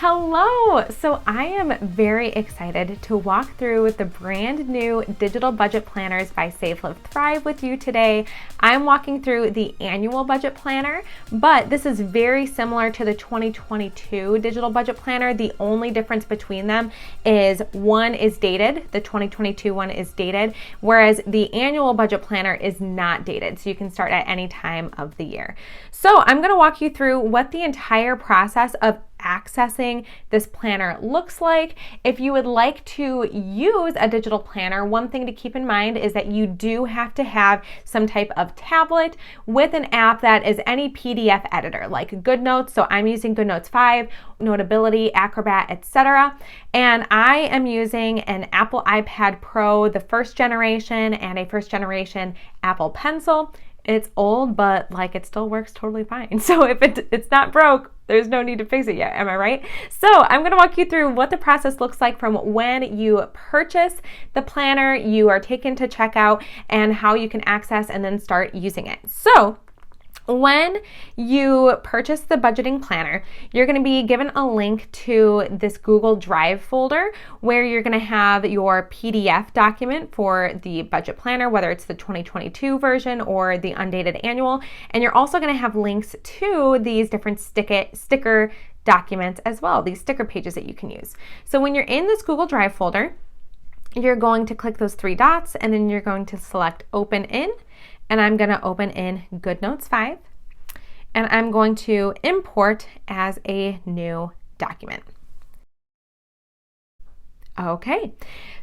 Hello! So I am very excited to walk through the brand new digital budget planners by Save, Live, Thrive with you today. I'm walking through the annual budget planner, but this is very similar to the 2022 digital budget planner. The only difference between them is one is dated, the 2022 one is dated, whereas the annual budget planner is not dated, so you can start at any time of the year. So I'm going to walk you through what the entire process of accessing this planner looks like. If you would like to use a digital planner, one thing to keep in mind is that you do have to have some type of tablet with an app that is any PDF editor like GoodNotes. So I'm using GoodNotes 5, Notability, Acrobat, etc. And I am using an Apple iPad Pro, the first generation, and a first generation Apple Pencil. It's old, but it still works totally fine. So if it's not broke, there's no need to fix it yet, am I right? So I'm gonna walk you through what the process looks like from when you purchase the planner, you are taken to checkout, and how you can access and then start using it. So when you purchase the budgeting planner, you're going to be given a link to this Google Drive folder where you're going to have your PDF document for the budget planner, whether it's the 2022 version or the undated annual. And you're also going to have links to these different sticker documents as well, these sticker pages that you can use. So when you're in this Google Drive folder, you're going to click those three dots and then you're going to select Open In. And I'm going to open in GoodNotes 5, and I'm going to import as a new document. Okay,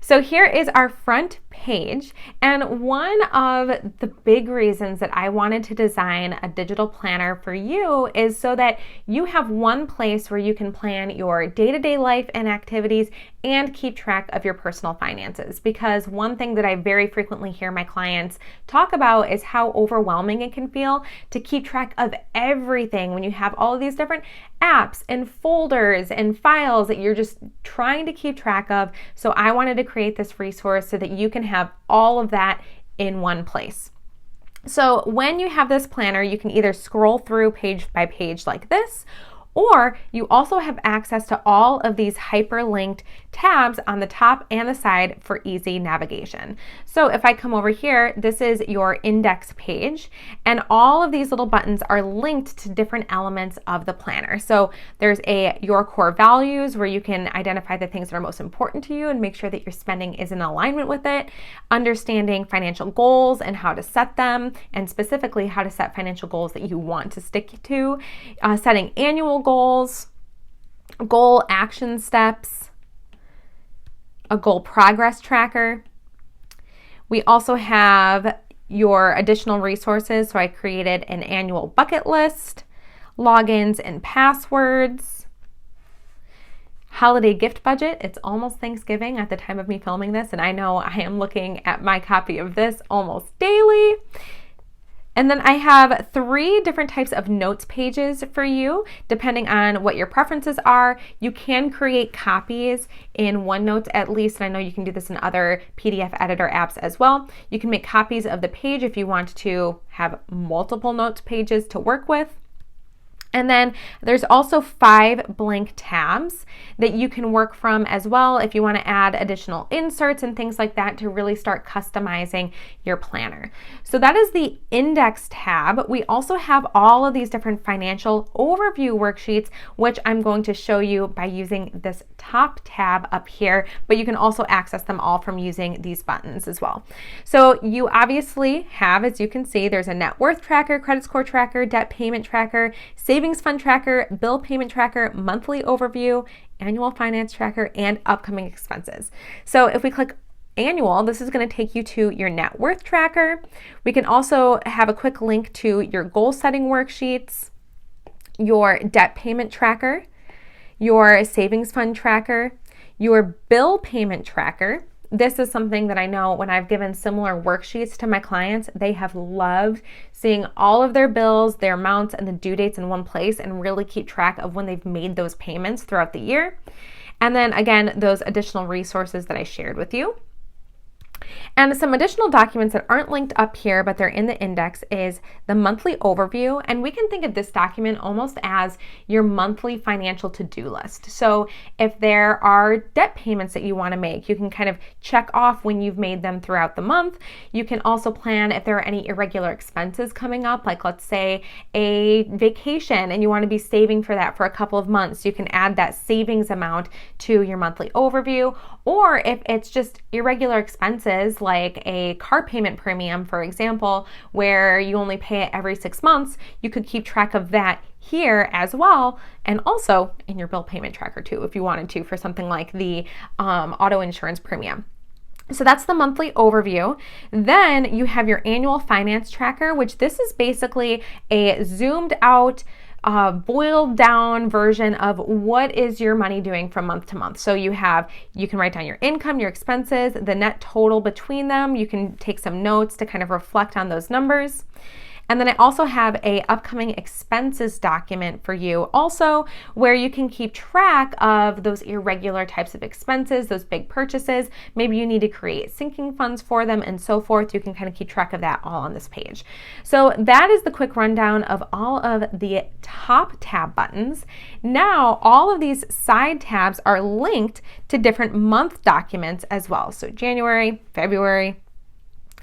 so here is our front page, and one of the big reasons that I wanted to design a digital planner for you is so that you have one place where you can plan your day-to-day life and activities and keep track of your personal finances. Because one thing that I very frequently hear my clients talk about is how overwhelming it can feel to keep track of everything when you have all of these different apps and folders and files that you're just trying to keep track of. So I wanted to create this resource so that you can have all of that in one place. So when you have this planner, you can either scroll through page by page like this, or you also have access to all of these hyperlinked tabs on the top and the side for easy navigation. So if I come over here, this is your index page, and all of these little buttons are linked to different elements of the planner. So there's your core values where you can identify the things that are most important to you and make sure that your spending is in alignment with it, understanding financial goals and how to set them, and specifically how to set financial goals that you want to stick to, setting annual goals, goal action steps, a goal progress tracker. We also have your additional resources. So I created an annual bucket list, logins and passwords, holiday gift budget. It's almost Thanksgiving at the time of me filming this, and I know I am looking at my copy of this almost daily. And then I have 3 different types of notes pages for you, depending on what your preferences are. You can create copies in OneNote at least, and I know you can do this in other PDF editor apps as well. You can make copies of the page if you want to have multiple notes pages to work with. And then there's also 5 blank tabs that you can work from as well if you want to add additional inserts and things like that to really start customizing your planner. So that is the index tab. We also have all of these different financial overview worksheets, which I'm going to show you by using this top tab up here, but you can also access them all from using these buttons as well. So you obviously have, as you can see, there's a net worth tracker, credit score tracker, debt payment tracker, savings fund tracker, bill payment tracker, monthly overview, annual finance tracker, and upcoming expenses. So if we click annual, this is going to take you to your net worth tracker. We can also have a quick link to your goal setting worksheets, your debt payment tracker, your savings fund tracker, your bill payment tracker. This is something that I know when I've given similar worksheets to my clients, they have loved seeing all of their bills, their amounts, and the due dates in one place and really keep track of when they've made those payments throughout the year. And then again, those additional resources that I shared with you. And some additional documents that aren't linked up here, but they're in the index, is the monthly overview. And we can think of this document almost as your monthly financial to-do list. So if there are debt payments that you want to make, you can kind of check off when you've made them throughout the month. You can also plan if there are any irregular expenses coming up, like let's say a vacation and you want to be saving for that for a couple of months. You can add that savings amount to your monthly overview. Or if it's just irregular expenses, like a car payment premium, for example, where you only pay it every 6 months, you could keep track of that here as well, and also in your bill payment tracker too, if you wanted to, for something like the auto insurance premium. So that's the monthly overview. Then you have your annual finance tracker, which this is basically a zoomed out, boiled down version of what is your money doing from month to month. So you can write down your income, your expenses, the net total between them. You can take some notes to kind of reflect on those numbers. And then I also have a upcoming expenses document for you also, where you can keep track of those irregular types of expenses, those big purchases. Maybe you need to create sinking funds for them and so forth. You can kind of keep track of that all on this page. So that is the quick rundown of all of the top tab buttons. Now, all of these side tabs are linked to different month documents as well. So January, February,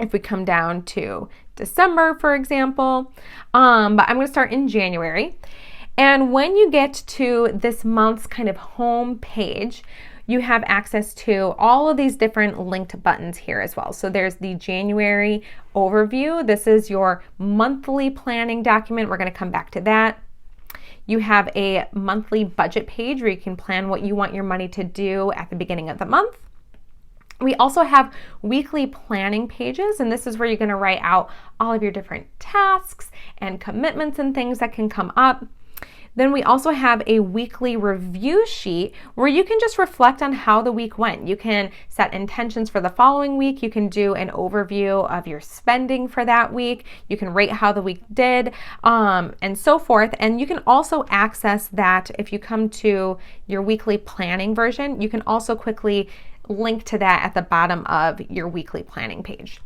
if we come down to December, for example, but I'm going to start in January. And when you get to this month's kind of home page, you have access to all of these different linked buttons here as well. So there's the January overview. This is your monthly planning document. We're going to come back to that. You have a monthly budget page where you can plan what you want your money to do at the beginning of the month. We also have weekly planning pages, and this is where you're going to write out all of your different tasks and commitments and things that can come up. Then we also have a weekly review sheet where you can just reflect on how the week went. You can set intentions for the following week. You can do an overview of your spending for that week. You can rate how the week did, and so forth. And you can also access that if you come to your weekly planning version. You can also quickly link to that at the bottom of your weekly planning page.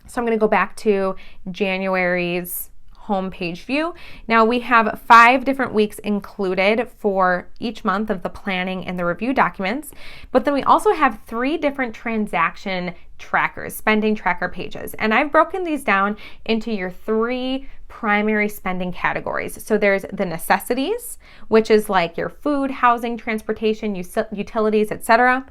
So I'm going to go back to January's homepage view. Now we have 5 different weeks included for each month of the planning and the review documents, but then we also have 3 different transaction trackers, spending tracker pages. And I've broken these down into your 3 primary spending categories. So there's the necessities, which is like your food, housing, transportation, utilities, etc.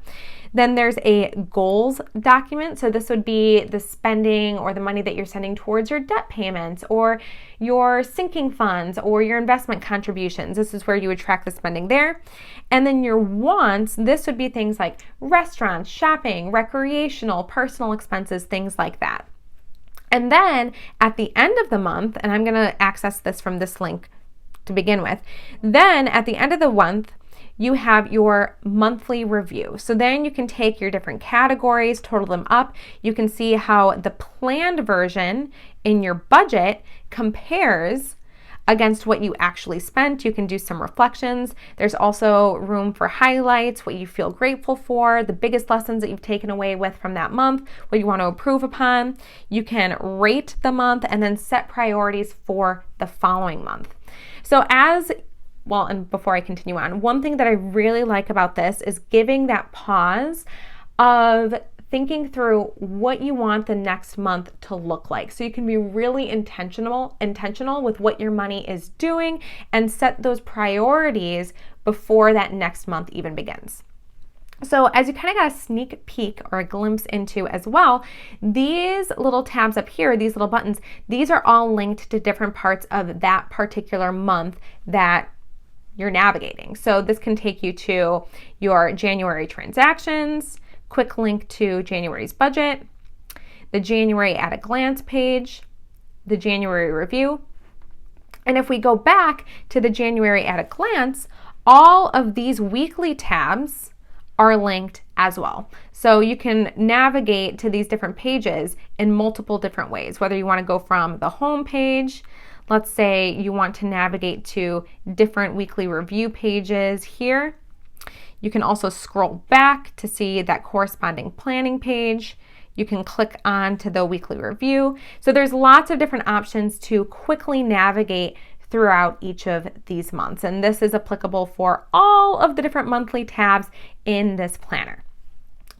Then there's a goals document. So this would be the spending or the money that you're sending towards your debt payments or your sinking funds or your investment contributions. This is where you would track the spending there. And then your wants, this would be things like restaurants, shopping, recreational, personal expenses, things like that. And then at the end of the month, and I'm going to access this from this link to begin with, then at the end of the month, you have your monthly review. So then you can take your different categories, total them up. You can see how the planned version in your budget compares against what you actually spent. You can do some reflections. There's also room for highlights, what you feel grateful for, the biggest lessons that you've taken away with from that month, what you want to improve upon. You can rate the month and then set priorities for the following month. So and before I continue on, one thing that I really like about this is giving that pause of thinking through what you want the next month to look like. So you can be really intentional with what your money is doing and set those priorities before that next month even begins. So as you kind of got a sneak peek or a glimpse into as well, these little tabs up here, these little buttons, these are all linked to different parts of that particular month that you're navigating. So this can take you to your January transactions, quick link to January's budget, the January at a glance page, the January review. And if we go back to the January at a glance, all of these weekly tabs are linked as well. So you can navigate to these different pages in multiple different ways, whether you want to go from the home page. Let's say you want to navigate to different weekly review pages here. You can also scroll back to see that corresponding planning page. You can click on to the weekly review. So there's lots of different options to quickly navigate throughout each of these months. And this is applicable for all of the different monthly tabs in this planner.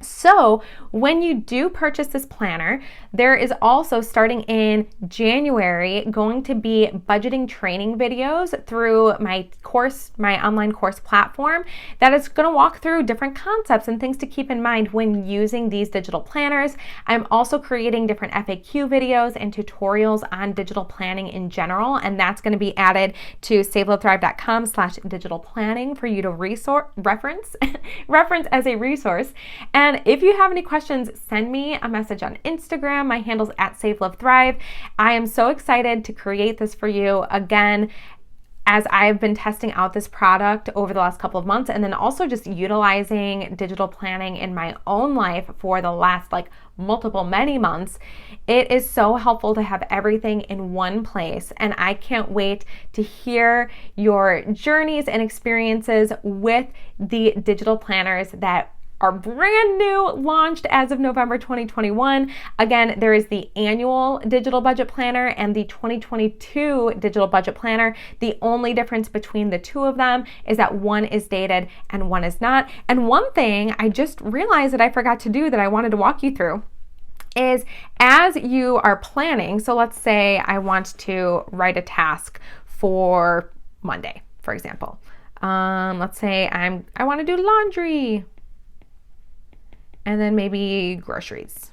So when you do purchase this planner, there is also, starting in January, going to be budgeting training videos through my course, my online course platform, that is going to walk through different concepts and things to keep in mind when using these digital planners. I'm also creating different FAQ videos and tutorials on digital planning in general, and that's going to be added to SaveLiveThrive.com/digital planning for you to reference as a resource. And if you have any questions, send me a message on Instagram. My handle's @SaveLoveThrive. I am so excited to create this for you. Again, as I've been testing out this product over the last couple of months, and then also just utilizing digital planning in my own life for the last many months, it is so helpful to have everything in one place. And I can't wait to hear your journeys and experiences with the digital planners that are brand new, launched as of November 2021. Again, there is the annual digital budget planner and the 2022 digital budget planner. The only difference between the two of them is that one is dated and one is not. And one thing I just realized that I forgot to do that I wanted to walk you through is, as you are planning, so let's say I want to write a task for Monday, for example. Let's say I want to do laundry, and then maybe groceries.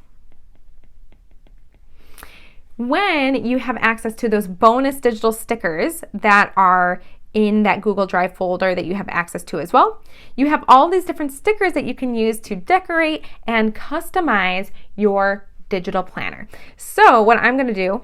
When you have access to those bonus digital stickers that are in that Google Drive folder that you have access to as well, you have all these different stickers that you can use to decorate and customize your digital planner. So what I'm going to do,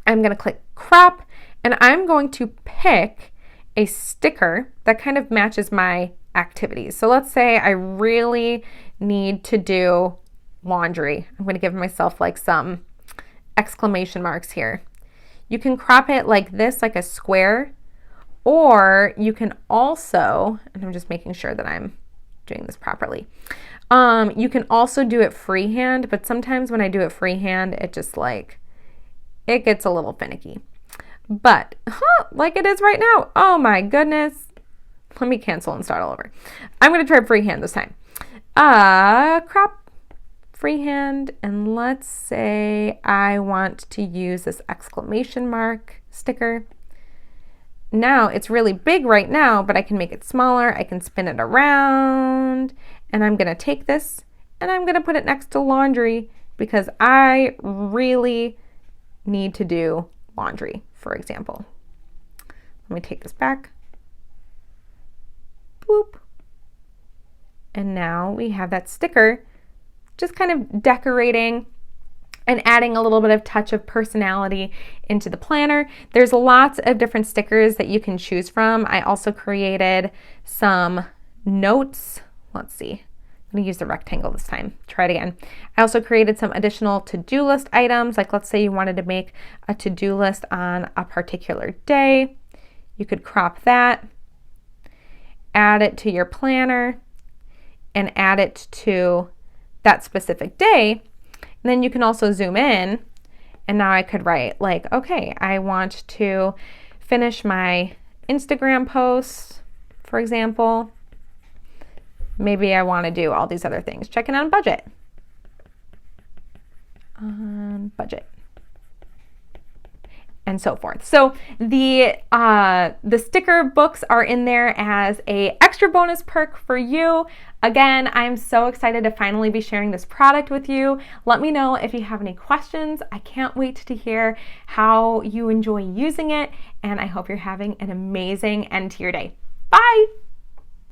I'm going to click crop, and I'm going to pick a sticker that kind of matches my activities. So let's say I really need to do laundry. I'm going to give myself some exclamation marks here. You can crop it like this, like a square, or you can also, and I'm just making sure that I'm doing this properly, you can also do it freehand, but sometimes when I do it freehand, it just it gets a little finicky. But like it is right now, oh my goodness. Let me cancel and start all over. I'm going to try freehand this time. Crop, freehand, and let's say I want to use this exclamation mark sticker. Now it's really big right now, but I can make it smaller. I can spin it around, and I'm going to take this and I'm going to put it next to laundry because I really need to do laundry, for example. Let me take this back. Boop. And now we have that sticker just kind of decorating and adding a little bit of touch of personality into the planner. There's lots of different stickers that you can choose from. I also created some notes. Let's see. I'm going to use the rectangle this time. Try it again. I also created some additional to-do list items. Let's say you wanted to make a to-do list on a particular day. You could crop that, add it to your planner, and add it to that specific day. And then you can also zoom in, and now I could write okay, I want to finish my Instagram posts, for example. Maybe I want to do all these other things. Checking on budget. Budget. And so forth. So the sticker books are in there as a extra bonus perk for you. Again, I'm so excited to finally be sharing this product with you. Let me know if you have any questions. I can't wait to hear how you enjoy using it, and I hope you're having an amazing end to your day. Bye!